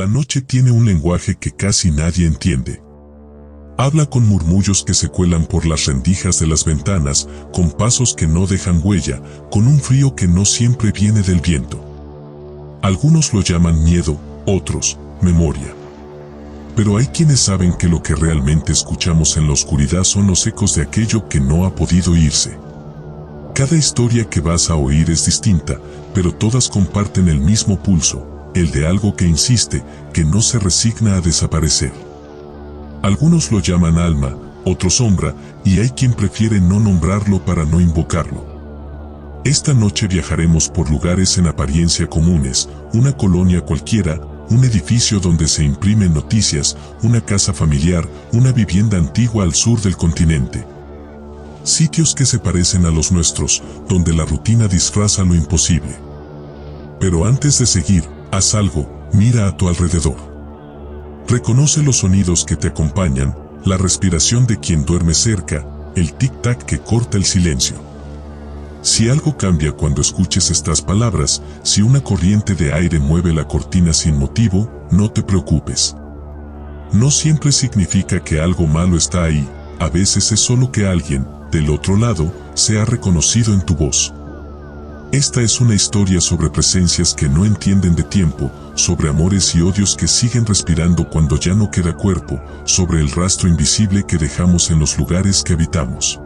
La noche tiene un lenguaje que casi nadie entiende. Habla con murmullos que se cuelan por las rendijas de las ventanas, con pasos que no dejan huella, con un frío que no siempre viene del viento. Algunos lo llaman miedo, otros, memoria. Pero hay quienes saben que lo que realmente escuchamos en la oscuridad son los ecos de aquello que no ha podido irse. Cada historia que vas a oír es distinta, pero todas comparten el mismo pulso, el de algo que insiste, que no se resigna a desaparecer. Algunos lo llaman alma, otros sombra, y hay quien prefiere no nombrarlo para no invocarlo. Esta noche viajaremos por lugares en apariencia comunes, una colonia cualquiera, un edificio donde se imprimen noticias, una casa familiar, una vivienda antigua al sur del continente. Sitios que se parecen a los nuestros, donde la rutina disfraza lo imposible. Pero antes de seguir, haz algo, mira a tu alrededor. Reconoce los sonidos que te acompañan, la respiración de quien duerme cerca, el tic-tac que corta el silencio. Si algo cambia cuando escuches estas palabras, si una corriente de aire mueve la cortina sin motivo, no te preocupes. No siempre significa que algo malo está ahí, a veces es solo que alguien, del otro lado, se ha reconocido en tu voz. Esta es una historia sobre presencias que no entienden de tiempo, sobre amores y odios que siguen respirando cuando ya no queda cuerpo, sobre el rastro invisible que dejamos en los lugares que habitamos.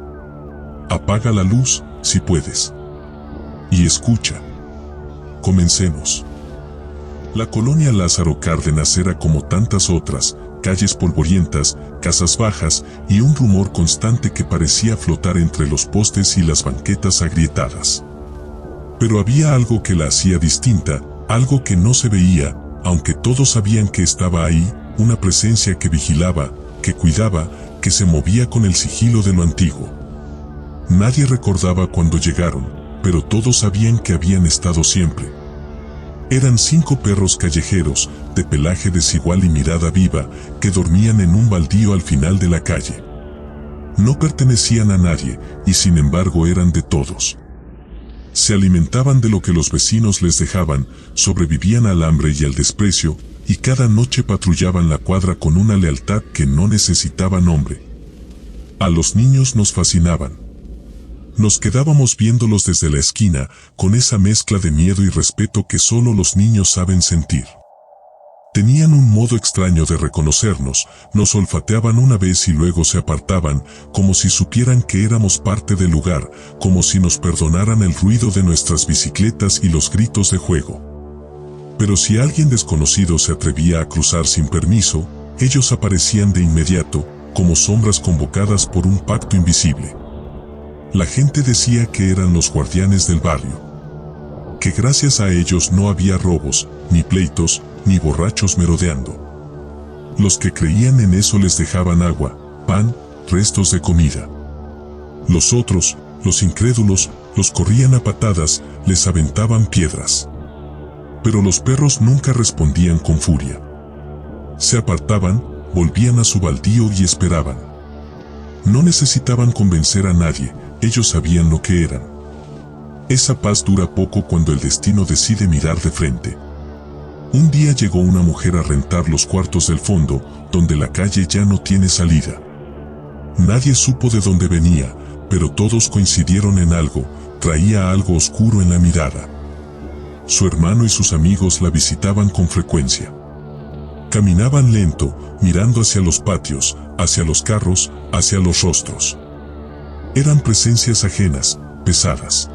Apaga la luz, si puedes. Y escucha. Comencemos. La colonia Lázaro Cárdenas era como tantas otras, calles polvorientas, casas bajas y un rumor constante que parecía flotar entre los postes y las banquetas agrietadas. Pero había algo que la hacía distinta, algo que no se veía, aunque todos sabían que estaba ahí, una presencia que vigilaba, que cuidaba, que se movía con el sigilo de lo antiguo. Nadie recordaba cuando llegaron, pero todos sabían que habían estado siempre. Eran 5 perros callejeros, de pelaje desigual y mirada viva, que dormían en un baldío al final de la calle. No pertenecían a nadie, y sin embargo eran de todos. Se alimentaban de lo que los vecinos les dejaban, sobrevivían al hambre y al desprecio, y cada noche patrullaban la cuadra con una lealtad que no necesitaba nombre. A los niños nos fascinaban. Nos quedábamos viéndolos desde la esquina, con esa mezcla de miedo y respeto que solo los niños saben sentir. Tenían un modo extraño de reconocernos, nos olfateaban una vez y luego se apartaban, como si supieran que éramos parte del lugar, como si nos perdonaran el ruido de nuestras bicicletas y los gritos de juego. Pero si alguien desconocido se atrevía a cruzar sin permiso, ellos aparecían de inmediato, como sombras convocadas por un pacto invisible. La gente decía que eran los guardianes del barrio, que gracias a ellos no había robos, ni pleitos, ni borrachos merodeando. Los que creían en eso les dejaban agua, pan, restos de comida. Los otros, los incrédulos, los corrían a patadas, les aventaban piedras. Pero los perros nunca respondían con furia. Se apartaban, volvían a su baldío y esperaban. No necesitaban convencer a nadie, ellos sabían lo que eran. Esa paz dura poco cuando el destino decide mirar de frente. Un día llegó una mujer a rentar los cuartos del fondo, donde la calle ya no tiene salida. Nadie supo de dónde venía, pero todos coincidieron en algo, traía algo oscuro en la mirada. Su hermano y sus amigos la visitaban con frecuencia. Caminaban lento, mirando hacia los patios, hacia los carros, hacia los rostros. Eran presencias ajenas, pesadas.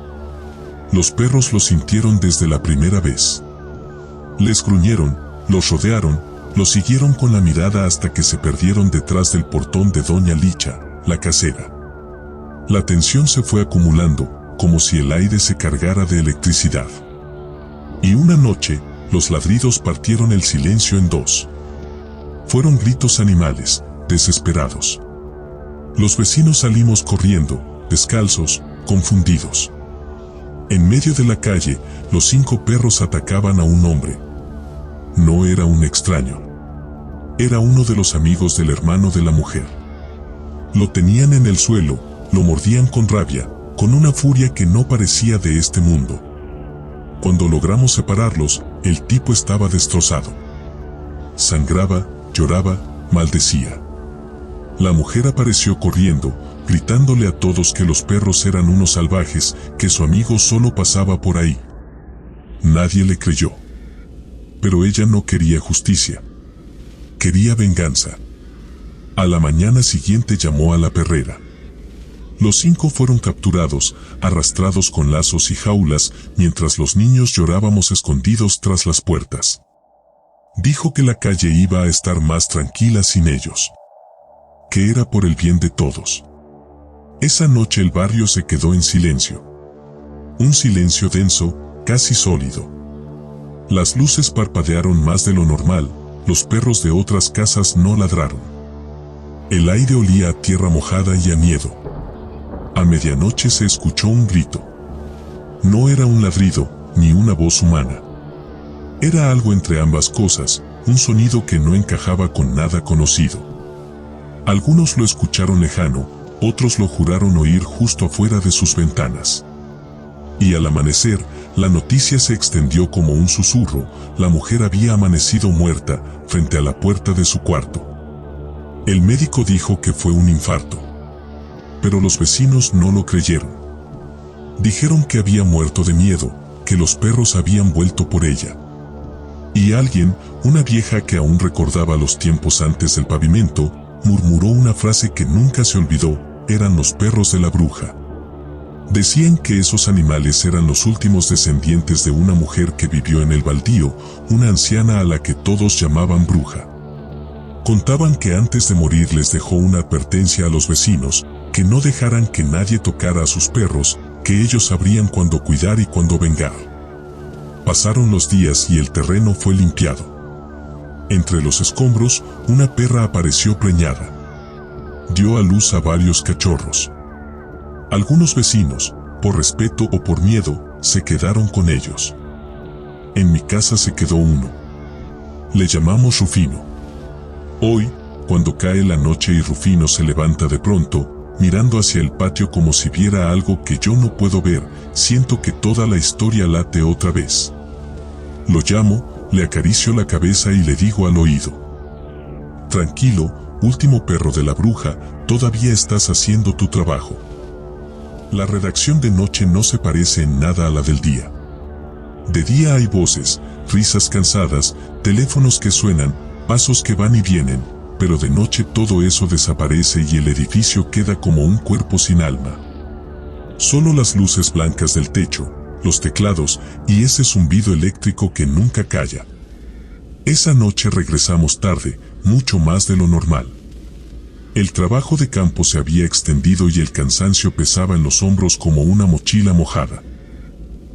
Los perros lo sintieron desde la primera vez. Les gruñeron, los rodearon, los siguieron con la mirada hasta que se perdieron detrás del portón de Doña Licha, la casera. La tensión se fue acumulando, como si el aire se cargara de electricidad. Y una noche, los ladridos partieron el silencio en dos. Fueron gritos animales, desesperados. Los vecinos salimos corriendo, descalzos, confundidos. En medio de la calle, los 5 perros atacaban a un hombre. No era un extraño. Era uno de los amigos del hermano de la mujer. Lo tenían en el suelo, lo mordían con rabia, con una furia que no parecía de este mundo. Cuando logramos separarlos, el tipo estaba destrozado. sangraba, lloraba, maldecía. La mujer apareció corriendo, gritándole a todos que los perros eran unos salvajes, que su amigo solo pasaba por ahí. Nadie le creyó. Pero ella no quería justicia. Quería venganza. A la mañana siguiente llamó a la perrera. Los 5 fueron capturados, arrastrados con lazos y jaulas, mientras los niños llorábamos escondidos tras las puertas. Dijo que la calle iba a estar más tranquila sin ellos. Que era por el bien de todos. Esa noche el barrio se quedó en silencio. Un silencio denso, casi sólido. Las luces parpadearon más de lo normal, los perros de otras casas no ladraron. El aire olía a tierra mojada y a miedo. A medianoche se escuchó un grito. No era un ladrido, ni una voz humana. Era algo entre ambas cosas, un sonido que no encajaba con nada conocido. Algunos lo escucharon lejano, otros lo juraron oír justo afuera de sus ventanas. Y al amanecer, la noticia se extendió como un susurro: la mujer había amanecido muerta, frente a la puerta de su cuarto. El médico dijo que fue un infarto. Pero los vecinos no lo creyeron. Dijeron que había muerto de miedo, que los perros habían vuelto por ella. Y alguien, una vieja que aún recordaba los tiempos antes del pavimento, murmuró una frase que nunca se olvidó: eran los perros de la bruja. Decían que esos animales eran los últimos descendientes de una mujer que vivió en el baldío, una anciana a la que todos llamaban bruja. Contaban que antes de morir les dejó una advertencia a los vecinos, que no dejaran que nadie tocara a sus perros, que ellos sabrían cuándo cuidar y cuándo vengar. Pasaron los días y el terreno fue limpiado. Entre los escombros, una perra apareció preñada. Dio a luz a varios cachorros. Algunos vecinos, por respeto o por miedo, se quedaron con ellos. En mi casa se quedó uno. Le llamamos Rufino. Hoy, cuando cae la noche y Rufino se levanta de pronto, mirando hacia el patio como si viera algo que yo no puedo ver, siento que toda la historia late otra vez. Lo llamo, le acaricio la cabeza y le digo al oído: tranquilo, último perro de la bruja, todavía estás haciendo tu trabajo. La redacción de noche no se parece en nada a la del día. De día hay voces, risas cansadas, teléfonos que suenan, pasos que van y vienen, pero de noche todo eso desaparece y el edificio queda como un cuerpo sin alma. Solo las luces blancas del techo, los teclados y ese zumbido eléctrico que nunca calla. Esa noche regresamos tarde, mucho más de lo normal. El trabajo de campo se había extendido y el cansancio pesaba en los hombros como una mochila mojada.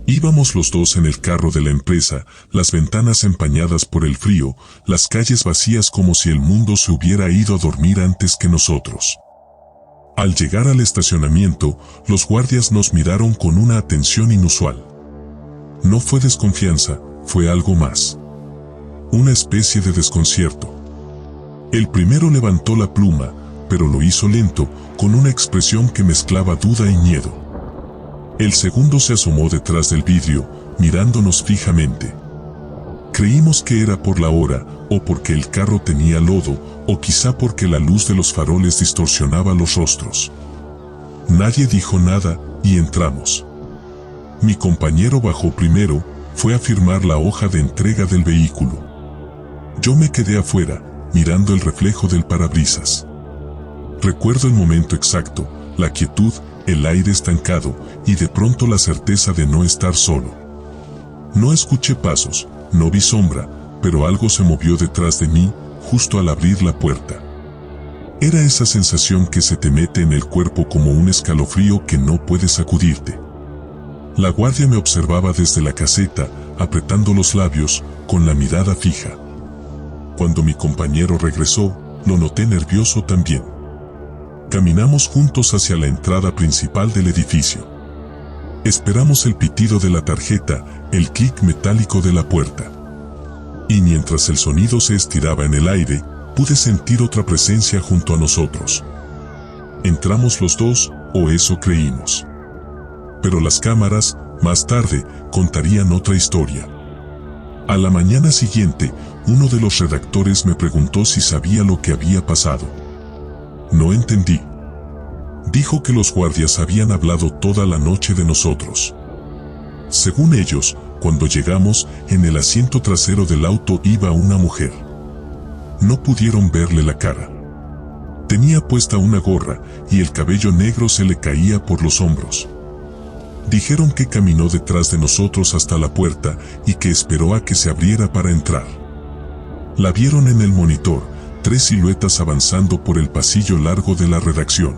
Íbamos los dos en el carro de la empresa, las ventanas empañadas por el frío, las calles vacías como si el mundo se hubiera ido a dormir antes que nosotros. Al llegar al estacionamiento, los guardias nos miraron con una atención inusual. No fue desconfianza, fue algo más. Una especie de desconcierto. El primero levantó la pluma, pero lo hizo lento, con una expresión que mezclaba duda y miedo. El segundo se asomó detrás del vidrio, mirándonos fijamente. Creímos que era por la hora, o porque el carro tenía lodo, o quizá porque la luz de los faroles distorsionaba los rostros. Nadie dijo nada, y entramos. Mi compañero bajó primero, fue a firmar la hoja de entrega del vehículo. Yo me quedé afuera, mirando el reflejo del parabrisas. Recuerdo el momento exacto, la quietud, el aire estancado, y de pronto la certeza de no estar solo. No escuché pasos, no vi sombra, pero algo se movió detrás de mí, justo al abrir la puerta. Era esa sensación que se te mete en el cuerpo como un escalofrío que no puedes sacudirte. La guardia me observaba desde la caseta, apretando los labios, con la mirada fija. Cuando mi compañero regresó, lo noté nervioso también. Caminamos juntos hacia la entrada principal del edificio. Esperamos el pitido de la tarjeta, el clic metálico de la puerta. Y mientras el sonido se estiraba en el aire, pude sentir otra presencia junto a nosotros. Entramos los dos, o eso creímos. Pero las cámaras, más tarde, contarían otra historia. A la mañana siguiente, uno de los redactores me preguntó si sabía lo que había pasado. No entendí. Dijo que los guardias habían hablado toda la noche de nosotros. Según ellos, cuando llegamos, en el asiento trasero del auto iba una mujer. No pudieron verle la cara. Tenía puesta una gorra y el cabello negro se le caía por los hombros. Dijeron que caminó detrás de nosotros hasta la puerta y que esperó a que se abriera para entrar. La vieron en el monitor, 3 siluetas avanzando por el pasillo largo de la redacción.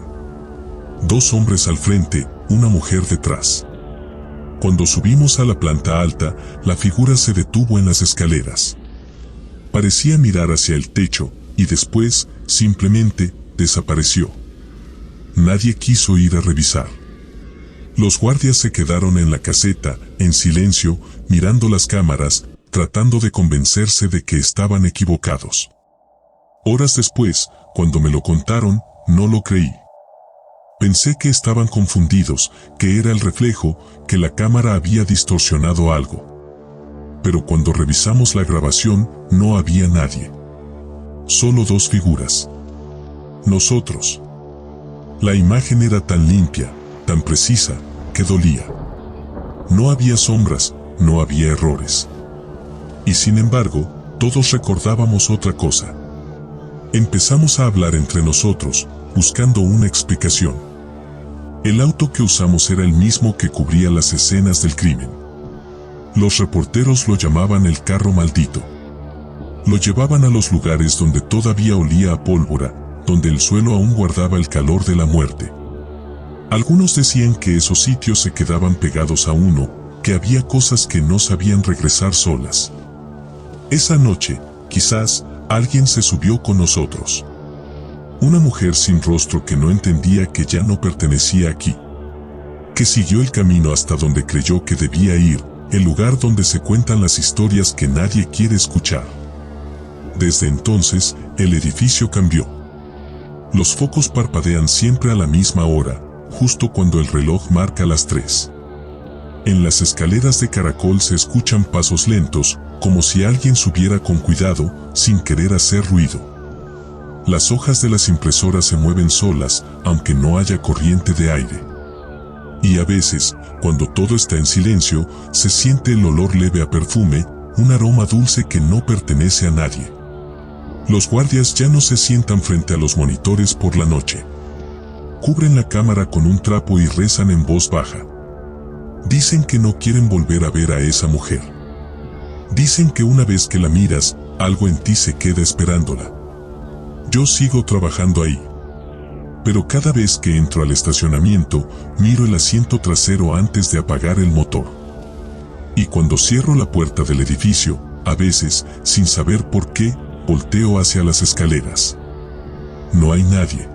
2 hombres al frente, una mujer detrás. Cuando subimos a la planta alta, la figura se detuvo en las escaleras. Parecía mirar hacia el techo y después, simplemente, desapareció. Nadie quiso ir a revisar. Los guardias se quedaron en la caseta, en silencio, mirando las cámaras, tratando de convencerse de que estaban equivocados. Horas después, cuando me lo contaron, no lo creí. Pensé que estaban confundidos, que era el reflejo, que la cámara había distorsionado algo. Pero cuando revisamos la grabación, no había nadie. Solo 2 figuras. Nosotros. La imagen era tan limpia, tan precisa, que dolía. No había sombras, no había errores. Y sin embargo, todos recordábamos otra cosa. Empezamos a hablar entre nosotros, buscando una explicación. El auto que usamos era el mismo que cubría las escenas del crimen. Los reporteros lo llamaban el carro maldito. Lo llevaban a los lugares donde todavía olía a pólvora, donde el suelo aún guardaba el calor de la muerte. Algunos decían que esos sitios se quedaban pegados a uno, que había cosas que no sabían regresar solas. Esa noche, quizás, alguien se subió con nosotros. Una mujer sin rostro que no entendía que ya no pertenecía aquí. Que siguió el camino hasta donde creyó que debía ir, el lugar donde se cuentan las historias que nadie quiere escuchar. Desde entonces, el edificio cambió. Los focos parpadean siempre a la misma hora, justo cuando el reloj marca las 3. En las escaleras de caracol se escuchan pasos lentos, como si alguien subiera con cuidado, sin querer hacer ruido. Las hojas de las impresoras se mueven solas, aunque no haya corriente de aire. Y a veces, cuando todo está en silencio, se siente el olor leve a perfume, un aroma dulce que no pertenece a nadie. Los guardias ya no se sientan frente a los monitores por la noche. Cubren la cámara con un trapo y rezan en voz baja. Dicen que no quieren volver a ver a esa mujer. Dicen que una vez que la miras, algo en ti se queda esperándola. Yo sigo trabajando ahí. Pero cada vez que entro al estacionamiento, miro el asiento trasero antes de apagar el motor. Y cuando cierro la puerta del edificio, a veces, sin saber por qué, volteo hacia las escaleras. No hay nadie.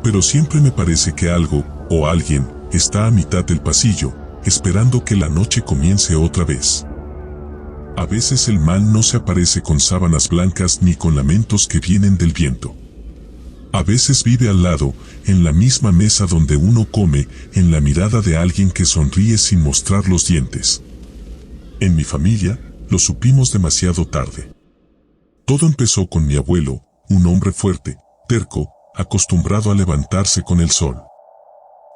Pero siempre me parece que algo, o alguien, está a mitad del pasillo, esperando que la noche comience otra vez. A veces el mal no se aparece con sábanas blancas ni con lamentos que vienen del viento. A veces vive al lado, en la misma mesa donde uno come, en la mirada de alguien que sonríe sin mostrar los dientes. En mi familia, lo supimos demasiado tarde. Todo empezó con mi abuelo, un hombre fuerte, terco, acostumbrado a levantarse con el sol.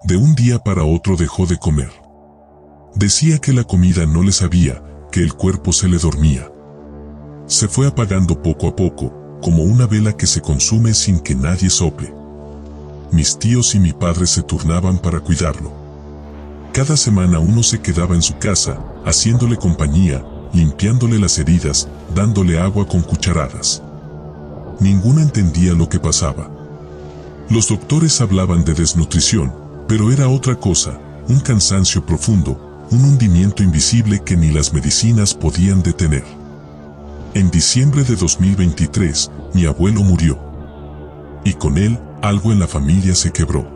De un día para otro dejó de comer. Decía que la comida no le sabía, que el cuerpo se le dormía. Se fue apagando poco a poco, como una vela que se consume sin que nadie sople. Mis tíos y mi padre se turnaban para cuidarlo. Cada semana uno se quedaba en su casa, haciéndole compañía, limpiándole las heridas, dándole agua con cucharadas. Ninguno entendía lo que pasaba. Los doctores hablaban de desnutrición, pero era otra cosa, un cansancio profundo, un hundimiento invisible que ni las medicinas podían detener. En diciembre de 2023, mi abuelo murió. Y con él, algo en la familia se quebró.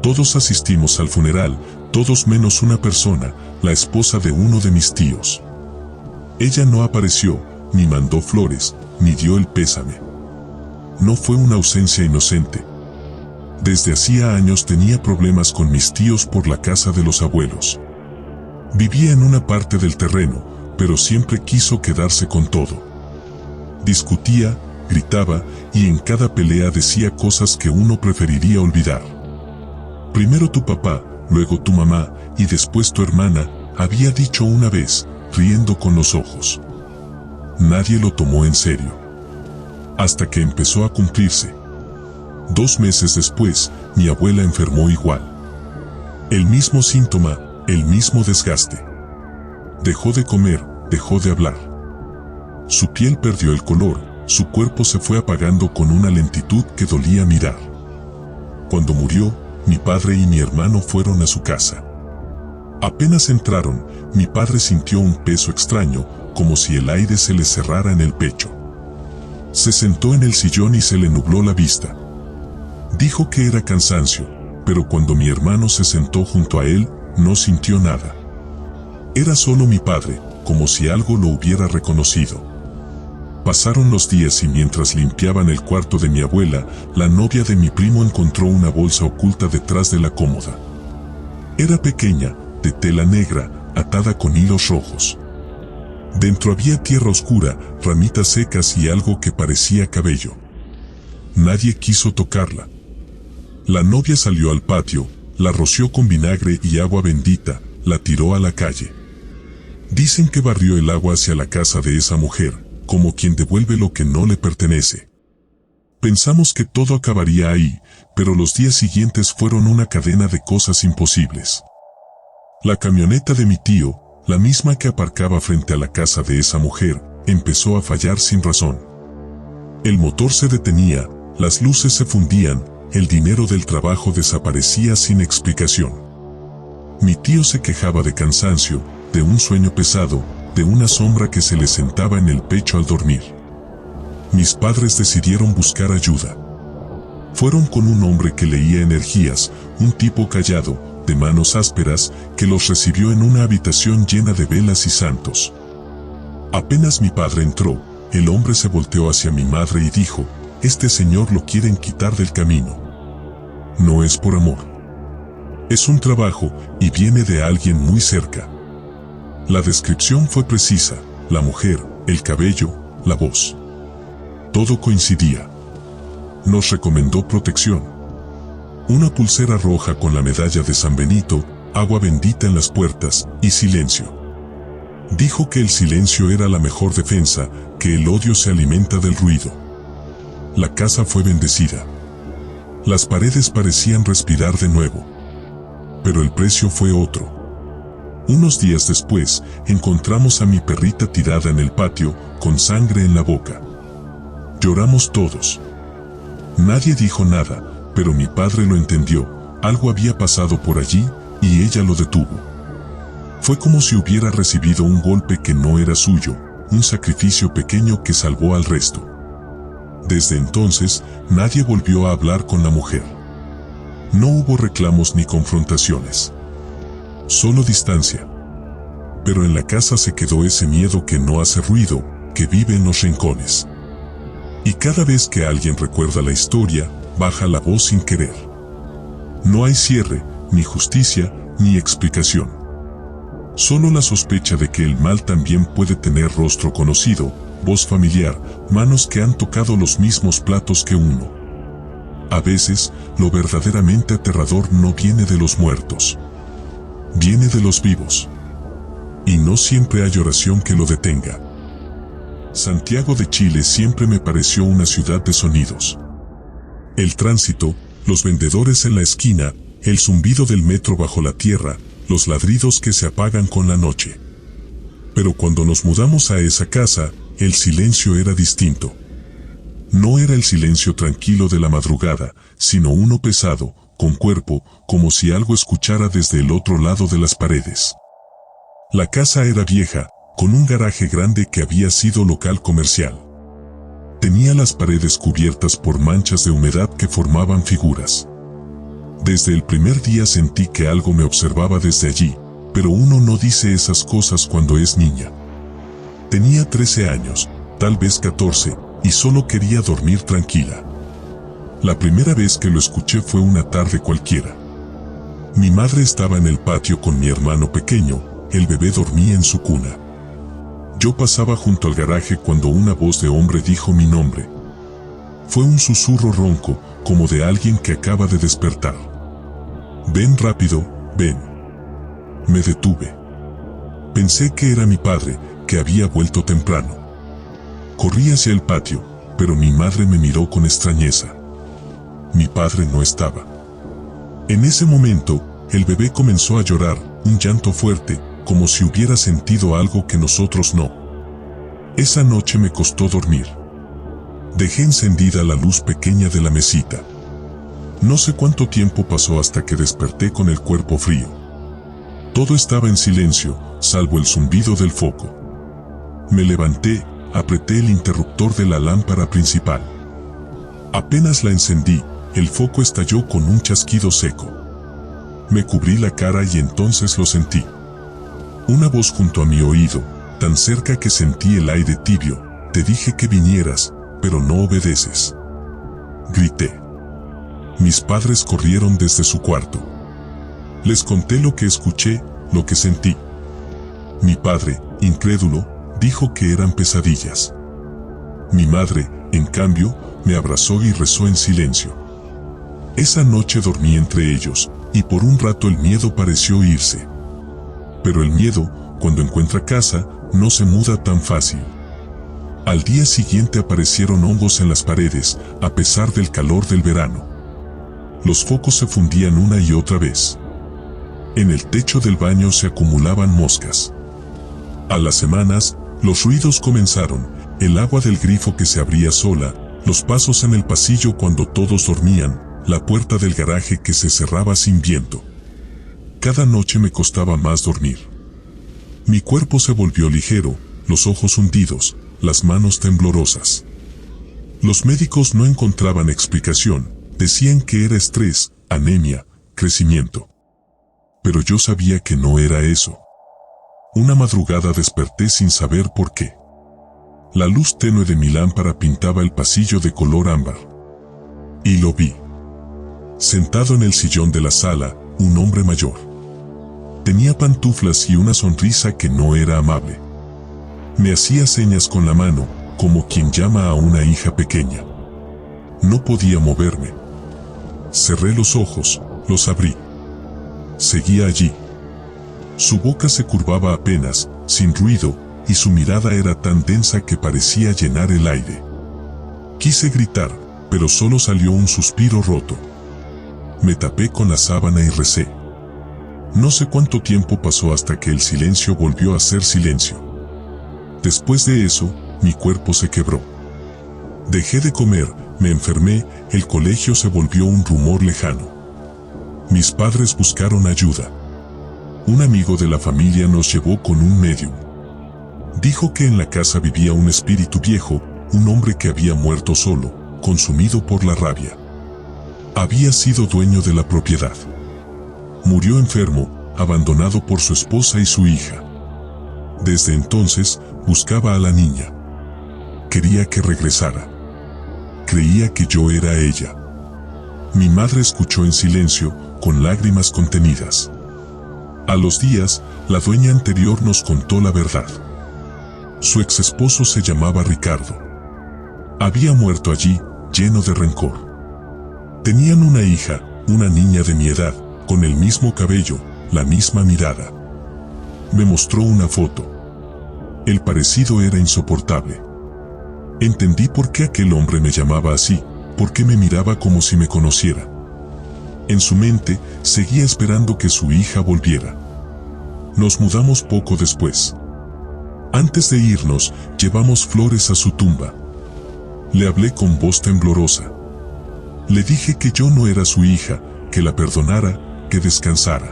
Todos asistimos al funeral, todos menos una persona, la esposa de uno de mis tíos. Ella no apareció, ni mandó flores, ni dio el pésame. No fue una ausencia inocente. Desde hacía años tenía problemas con mis tíos por la casa de los abuelos. Vivía en una parte del terreno, pero siempre quiso quedarse con todo. Discutía, gritaba y en cada pelea decía cosas que uno preferiría olvidar. Primero tu papá, luego tu mamá y después tu hermana, había dicho una vez, riendo con los ojos. Nadie lo tomó en serio. Hasta que empezó a cumplirse. 2 meses después, mi abuela enfermó igual. El mismo síntoma, el mismo desgaste. Dejó de comer, dejó de hablar. Su piel perdió el color, su cuerpo se fue apagando con una lentitud que dolía mirar. Cuando murió, mi padre y mi hermano fueron a su casa. Apenas entraron, mi padre sintió un peso extraño, como si el aire se le cerrara en el pecho. Se sentó en el sillón y se le nubló la vista. Dijo que era cansancio, pero cuando mi hermano se sentó junto a él, no sintió nada. Era solo mi padre, como si algo lo hubiera reconocido. Pasaron los días y mientras limpiaban el cuarto de mi abuela, la novia de mi primo encontró una bolsa oculta detrás de la cómoda. Era pequeña, de tela negra, atada con hilos rojos. Dentro había tierra oscura, ramitas secas y algo que parecía cabello. Nadie quiso tocarla. La novia salió al patio, la roció con vinagre y agua bendita, la tiró a la calle. Dicen que barrió el agua hacia la casa de esa mujer, como quien devuelve lo que no le pertenece. Pensamos que todo acabaría ahí, pero los días siguientes fueron una cadena de cosas imposibles. La camioneta de mi tío, la misma que aparcaba frente a la casa de esa mujer, empezó a fallar sin razón. El motor se detenía, las luces se fundían, el dinero del trabajo desaparecía sin explicación. Mi tío se quejaba de cansancio, de un sueño pesado, de una sombra que se le sentaba en el pecho al dormir. Mis padres decidieron buscar ayuda. Fueron con un hombre que leía energías, un tipo callado, de manos ásperas, que los recibió en una habitación llena de velas y santos. Apenas mi padre entró, el hombre se volteó hacia mi madre y dijo: «Este señor lo quieren quitar del camino. No es por amor. Es un trabajo y viene de alguien muy cerca». La descripción fue precisa, la mujer, el cabello, la voz. Todo coincidía. Nos recomendó protección. Una pulsera roja con la medalla de San Benito, agua bendita en las puertas y silencio. Dijo que el silencio era la mejor defensa, que el odio se alimenta del ruido. La casa fue bendecida. Las paredes parecían respirar de nuevo. Pero el precio fue otro. Unos días después, encontramos a mi perrita tirada en el patio, con sangre en la boca. Lloramos todos. Nadie dijo nada, pero mi padre lo entendió, algo había pasado por allí, y ella lo detuvo. Fue como si hubiera recibido un golpe que no era suyo, un sacrificio pequeño que salvó al resto. Desde entonces, nadie volvió a hablar con la mujer. No hubo reclamos ni confrontaciones. Solo distancia. Pero en la casa se quedó ese miedo que no hace ruido, que vive en los rincones. Y cada vez que alguien recuerda la historia, baja la voz sin querer. No hay cierre, ni justicia, ni explicación. Solo la sospecha de que el mal también puede tener rostro conocido, voz familiar, manos que han tocado los mismos platos que uno. A veces, lo verdaderamente aterrador no viene de los muertos. Viene de los vivos. Y no siempre hay oración que lo detenga. Santiago de Chile siempre me pareció una ciudad de sonidos. El tránsito, los vendedores en la esquina, el zumbido del metro bajo la tierra, los ladridos que se apagan con la noche. Pero cuando nos mudamos a esa casa, el silencio era distinto. No era el silencio tranquilo de la madrugada, sino uno pesado, con cuerpo, como si algo escuchara desde el otro lado de las paredes. La casa era vieja, con un garaje grande que había sido local comercial. Tenía las paredes cubiertas por manchas de humedad que formaban figuras. Desde el primer día sentí que algo me observaba desde allí, pero uno no dice esas cosas cuando es niña. Tenía 13 años, tal vez 14, y solo quería dormir tranquila. La primera vez que lo escuché fue una tarde cualquiera. Mi madre estaba en el patio con mi hermano pequeño, el bebé dormía en su cuna. Yo pasaba junto al garaje cuando una voz de hombre dijo mi nombre. Fue un susurro ronco, como de alguien que acaba de despertar. Ven rápido, ven. Me detuve. Pensé que era mi padre, que había vuelto temprano. Corrí hacia el patio, pero mi madre me miró con extrañeza. Mi padre no estaba. En ese momento, el bebé comenzó a llorar, un llanto fuerte, como si hubiera sentido algo que nosotros no. Esa noche me costó dormir. Dejé encendida la luz pequeña de la mesita. No sé cuánto tiempo pasó hasta que desperté con el cuerpo frío. Todo estaba en silencio, salvo el zumbido del foco. Me levanté, apreté el interruptor de la lámpara principal. Apenas la encendí, el foco estalló con un chasquido seco. Me cubrí la cara y entonces lo sentí. Una voz junto a mi oído, tan cerca que sentí el aire tibio. Te dije que vinieras, pero no obedeces. Grité. Mis padres corrieron desde su cuarto. Les conté lo que escuché, lo que sentí. Mi padre, incrédulo, dijo que eran pesadillas. Mi madre, en cambio, me abrazó y rezó en silencio. Esa noche dormí entre ellos, y por un rato el miedo pareció irse. Pero el miedo, cuando encuentra casa, no se muda tan fácil. Al día siguiente aparecieron hongos en las paredes, a pesar del calor del verano. Los focos se fundían una y otra vez. En el techo del baño se acumulaban moscas. A las semanas, los ruidos comenzaron, el agua del grifo que se abría sola, los pasos en el pasillo cuando todos dormían, la puerta del garaje que se cerraba sin viento. Cada noche me costaba más dormir. Mi cuerpo se volvió ligero, los ojos hundidos, las manos temblorosas. Los médicos no encontraban explicación, decían que era estrés, anemia, crecimiento. Pero yo sabía que no era eso. Una madrugada desperté sin saber por qué. La luz tenue de mi lámpara pintaba el pasillo de color ámbar. Y lo vi. Sentado en el sillón de la sala, un hombre mayor. Tenía pantuflas y una sonrisa que no era amable. Me hacía señas con la mano, como quien llama a una hija pequeña. No podía moverme. Cerré los ojos, los abrí. Seguía allí. Su boca se curvaba apenas, sin ruido, y su mirada era tan densa que parecía llenar el aire. Quise gritar, pero solo salió un suspiro roto. Me tapé con la sábana y recé. No sé cuánto tiempo pasó hasta que el silencio volvió a ser silencio. Después de eso, mi cuerpo se quebró. Dejé de comer, me enfermé, el colegio se volvió un rumor lejano. Mis padres buscaron ayuda. Un amigo de la familia nos llevó con un medium. Dijo que en la casa vivía un espíritu viejo, un hombre que había muerto solo, consumido por la rabia. Había sido dueño de la propiedad. Murió enfermo, abandonado por su esposa y su hija. Desde entonces, buscaba a la niña. Quería que regresara. Creía que yo era ella. Mi madre escuchó en silencio, con lágrimas contenidas. A los días, la dueña anterior nos contó la verdad. Su ex esposo se llamaba Ricardo. Había muerto allí, lleno de rencor. Tenían una hija, una niña de mi edad, con el mismo cabello, la misma mirada. Me mostró una foto. El parecido era insoportable. Entendí por qué aquel hombre me llamaba así, por qué me miraba como si me conociera. En su mente, seguía esperando que su hija volviera. Nos mudamos poco después. Antes de irnos, llevamos flores a su tumba. Le hablé con voz temblorosa. Le dije que yo no era su hija, que la perdonara, que descansara.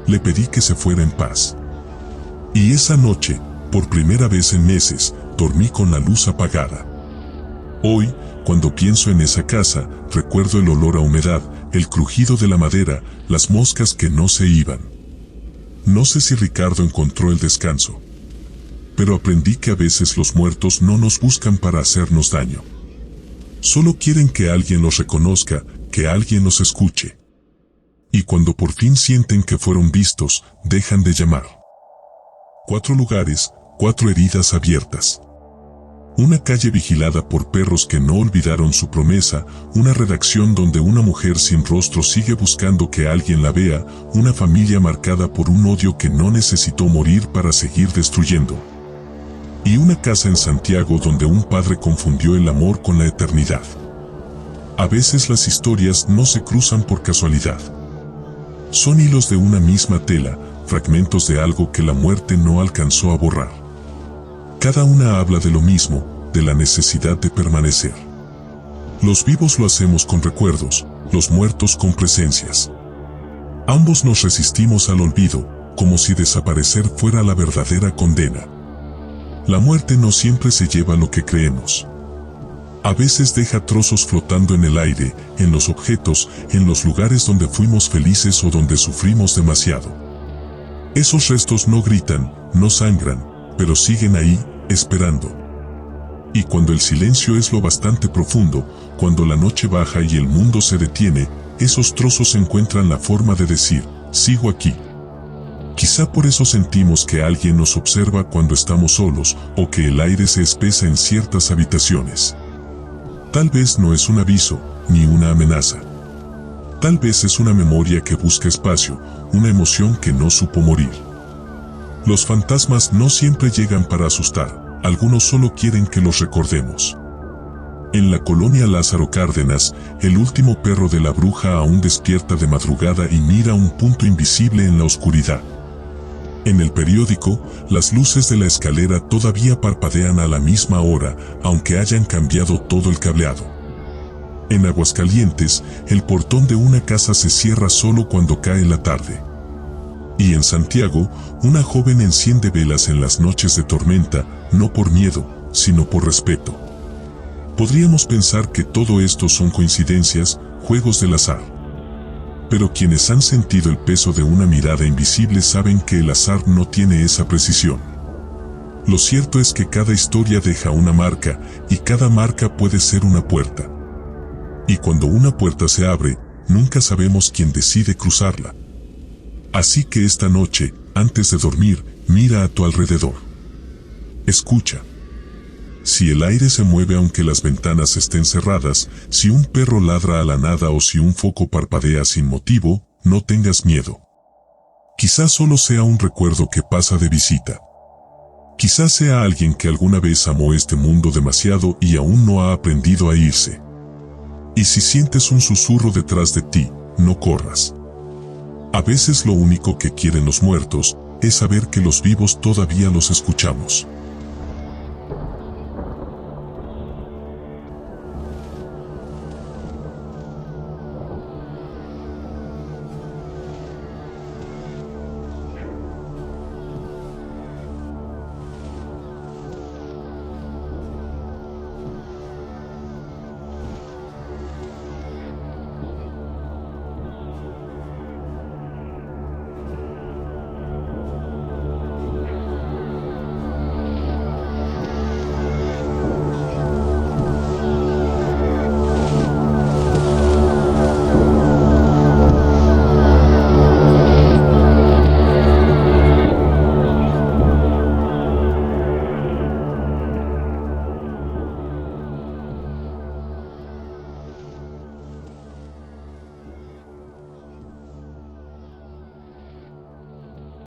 Le pedí que se fuera en paz. Y esa noche, por primera vez en meses, dormí con la luz apagada. Hoy, cuando pienso en esa casa, recuerdo el olor a humedad, el crujido de la madera, las moscas que no se iban. No sé si Ricardo encontró el descanso. Pero aprendí que a veces los muertos no nos buscan para hacernos daño. Solo quieren que alguien los reconozca, que alguien los escuche. Y cuando por fin sienten que fueron vistos, dejan de llamar. 4 lugares 4 heridas abiertas. Una calle vigilada por perros que no olvidaron su promesa, una redacción donde una mujer sin rostro sigue buscando que alguien la vea, una familia marcada por un odio que no necesitó morir para seguir destruyendo. Y una casa en Santiago donde un padre confundió el amor con la eternidad. A veces las historias no se cruzan por casualidad. Son hilos de una misma tela, fragmentos de algo que la muerte no alcanzó a borrar. Cada una habla de lo mismo, de la necesidad de permanecer. Los vivos lo hacemos con recuerdos, los muertos con presencias. Ambos nos resistimos al olvido, como si desaparecer fuera la verdadera condena. La muerte no siempre se lleva lo que creemos. A veces deja trozos flotando en el aire, en los objetos, en los lugares donde fuimos felices o donde sufrimos demasiado. Esos restos no gritan, no sangran, pero siguen ahí, esperando. Y cuando el silencio es lo bastante profundo, cuando la noche baja y el mundo se detiene, esos trozos encuentran la forma de decir, sigo aquí. Quizá por eso sentimos que alguien nos observa cuando estamos solos, o que el aire se espesa en ciertas habitaciones. Tal vez no es un aviso, ni una amenaza. Tal vez es una memoria que busca espacio, una emoción que no supo morir. Los fantasmas no siempre llegan para asustar, algunos solo quieren que los recordemos. En la colonia Lázaro Cárdenas, el último perro de la bruja aún despierta de madrugada y mira un punto invisible en la oscuridad. En el periódico, las luces de la escalera todavía parpadean a la misma hora, aunque hayan cambiado todo el cableado. En Aguascalientes, el portón de una casa se cierra solo cuando cae la tarde. Y en Santiago, una joven enciende velas en las noches de tormenta, no por miedo, sino por respeto. Podríamos pensar que todo esto son coincidencias, juegos del azar. Pero quienes han sentido el peso de una mirada invisible saben que el azar no tiene esa precisión. Lo cierto es que cada historia deja una marca, y cada marca puede ser una puerta. Y cuando una puerta se abre, nunca sabemos quién decide cruzarla. Así que esta noche, antes de dormir, mira a tu alrededor. Escucha. Si el aire se mueve aunque las ventanas estén cerradas, si un perro ladra a la nada o si un foco parpadea sin motivo, no tengas miedo. Quizás solo sea un recuerdo que pasa de visita. Quizás sea alguien que alguna vez amó este mundo demasiado y aún no ha aprendido a irse. Y si sientes un susurro detrás de ti, no corras. A veces lo único que quieren los muertos es saber que los vivos todavía los escuchamos.